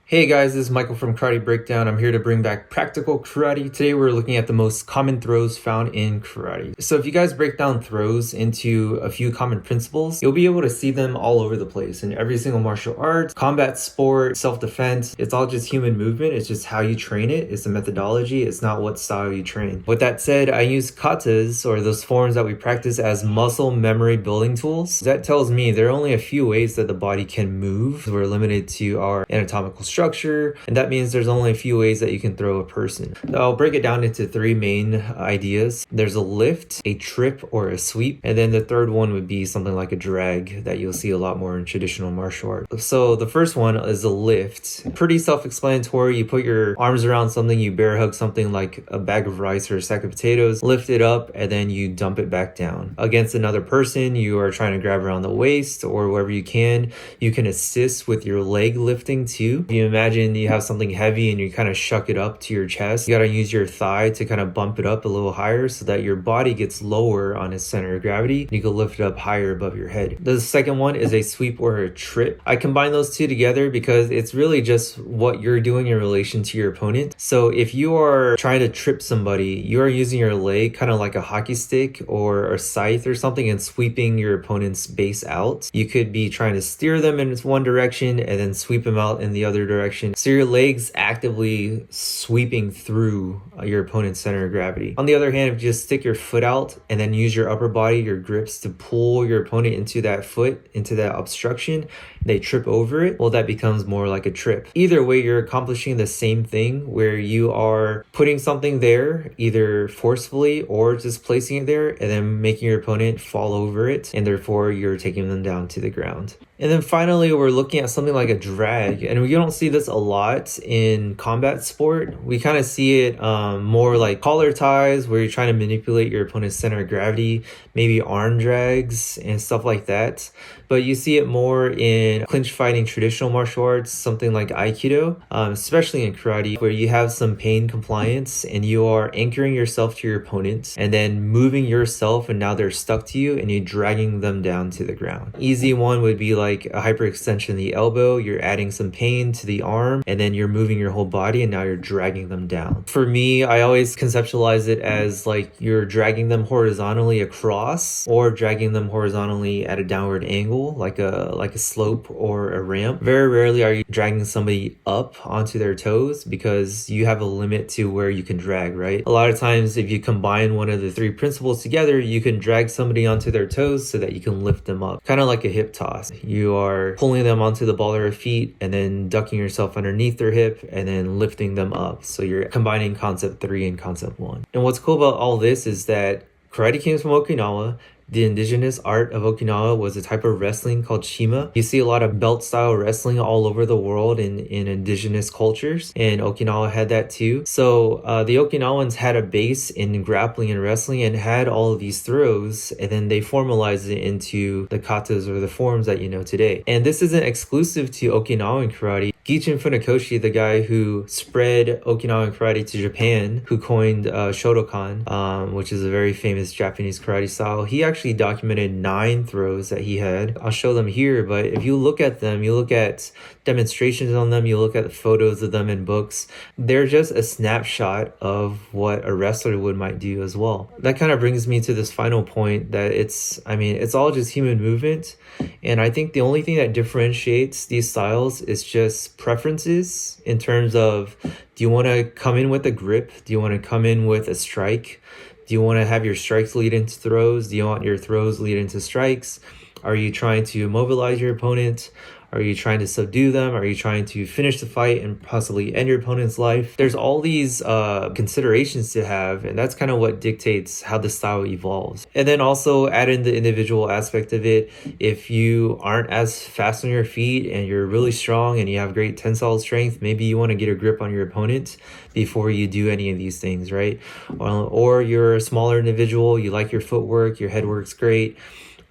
Hey guys, this is Michael from Karate Breakdown. I'm here to bring back practical karate. Today we're looking at the most common throws found in karate. So if you guys break down throws into a few common principles, you'll be able to see them all over the place in every single martial art, combat sport, self-defense. It's all just human movement. It's just how you train it. It's the methodology. It's not what style you train. With that said, I use katas, or those forms that we practice, as muscle memory building tools. That tells me there are only a few ways that the body can move. We're limited to our anatomical structure, and that means there's only a few ways that you can throw a person. So I'll break it down into three main ideas. There's a lift, a trip, or a sweep, and then the third one would be something like a drag that you'll see a lot more in traditional martial art. So the first one is a lift. Pretty self-explanatory. You put your arms around something, you bear hug something like a bag of rice or a sack of potatoes, lift it up, and then you dump it back down. Against another person, you are trying to grab around the waist or wherever you can. You can assist with your leg lifting too. If you imagine you have something heavy and you kind of shuck it up to your chest, you got to use your thigh to kind of bump it up a little higher so that your body gets lower on its center of gravity. You can lift it up higher above your head. The second one is a sweep or a trip. I combine those two together because it's really just what you're doing in relation to your opponent. So if you are trying to trip somebody, you are using your leg kind of like a hockey stick or a scythe or something and sweeping your opponent's base out. You could be trying to steer them in one direction and then sweep them out in the other direction. So your legs actively sweeping through your opponent's center of gravity. On the other hand, if you just stick your foot out and then use your upper body, your grips, to pull your opponent into that foot, into that obstruction, they trip over it, well, that becomes more like a trip. Either way, you're accomplishing the same thing where you are putting something there, either forcefully or just placing it there and then making your opponent fall over it, and therefore you're taking them down to the ground. And then finally, we're looking at something like a drag. And we don't see this a lot in combat sport. We kind of see it more like collar ties, where you're trying to manipulate your opponent's center of gravity, maybe arm drags and stuff like that. But you see it more in clinch fighting traditional martial arts, something like Aikido, especially in karate, where you have some pain compliance and you are anchoring yourself to your opponent and then moving yourself, and now they're stuck to you and you're dragging them down to the ground. Easy one would be like a hyperextension of the elbow. You're adding some pain to the arm and then you're moving your whole body and now you're dragging them down. For me, I always conceptualize it as like you're dragging them horizontally across or dragging them horizontally at a downward angle, like a slope or a ramp. Very rarely are you dragging somebody up onto their toes because you have a limit to where you can drag, right? A lot of times if you combine one of the three principles together, you can drag somebody onto their toes so that you can lift them up, kind of like a hip toss. You are pulling them onto the ball of their feet and then ducking yourself underneath their hip and then lifting them up. So you're combining concept 3 and concept 1. And what's cool about all this is that karate came from Okinawa. The indigenous art of Okinawa was a type of wrestling called shima. You see a lot of belt style wrestling all over the world in indigenous cultures, and Okinawa had that too. So the Okinawans had a base in grappling and wrestling and had all of these throws, and then they formalized it into the katas, or the forms that you know today. And this isn't exclusive to Okinawan karate. Gichin Funakoshi, the guy who spread Okinawan karate to Japan, who coined Shotokan, which is a very famous Japanese karate style, he actually documented 9 throws that he had. I'll show them here, but if you look at them, you look at demonstrations on them, you look at the photos of them in books, they're just a snapshot of what a wrestler might do as well. That kind of brings me to this final point that it's all just human movement. And I think the only thing that differentiates these styles is just preferences in terms of, do you want to come in with a grip? Do you want to come in with a strike? Do you want to have your strikes lead into throws? Do you want your throws lead into strikes? Are you trying to immobilize your opponent? Are you trying to subdue them? Are you trying to finish the fight and possibly end your opponent's life? There's all these considerations to have, and that's kind of what dictates how the style evolves. And then also add in the individual aspect of it. If you aren't as fast on your feet and you're really strong and you have great tensile strength, maybe you want to get a grip on your opponent before you do any of these things, right? Or you're a smaller individual, you like your footwork, your head work's great,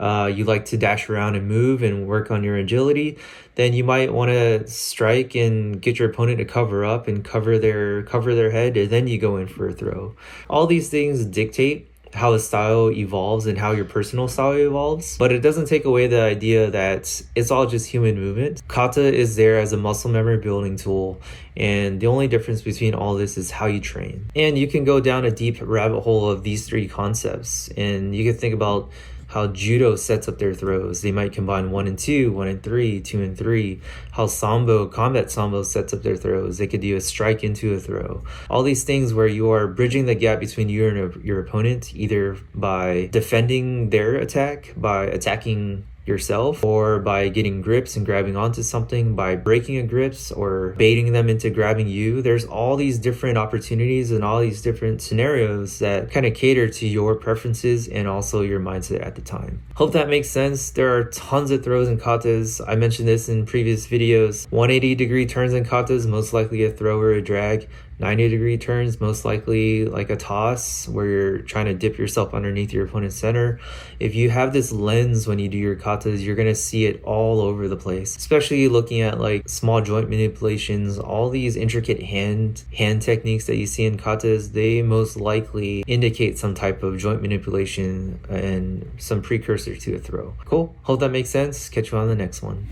you like to dash around and move and work on your agility, then you might want to strike and get your opponent to cover up and cover their head, and then you go in for a throw. All these things dictate how a style evolves and how your personal style evolves, but it doesn't take away the idea that it's all just human movement. Kata is there as a muscle memory building tool, and the only difference between all this is how you train. And you can go down a deep rabbit hole of these three concepts, and you can think about how judo sets up their throws. They might combine 1 and 2, 1 and 3, 2 and 3. How sambo, combat sambo sets up their throws. They could do a strike into a throw. All these things where you are bridging the gap between you and your opponent, either by defending their attack, by attacking yourself, or by getting grips and grabbing onto something, by breaking a grips or baiting them into grabbing you. There's all these different opportunities and all these different scenarios that kind of cater to your preferences and also your mindset at the time. Hope that makes sense. There are tons of throws in katas. I mentioned this in previous videos. 180-degree turns in katas, most likely a throw or a drag. 90-degree turns, most likely like a toss where you're trying to dip yourself underneath your opponent's center. If you have this lens when you do your katas, you're going to see it all over the place, especially looking at like small joint manipulations. All these intricate hand techniques that you see in katas, they most likely indicate some type of joint manipulation and some precursor to a throw. Cool. Hope that makes sense. Catch you on the next one.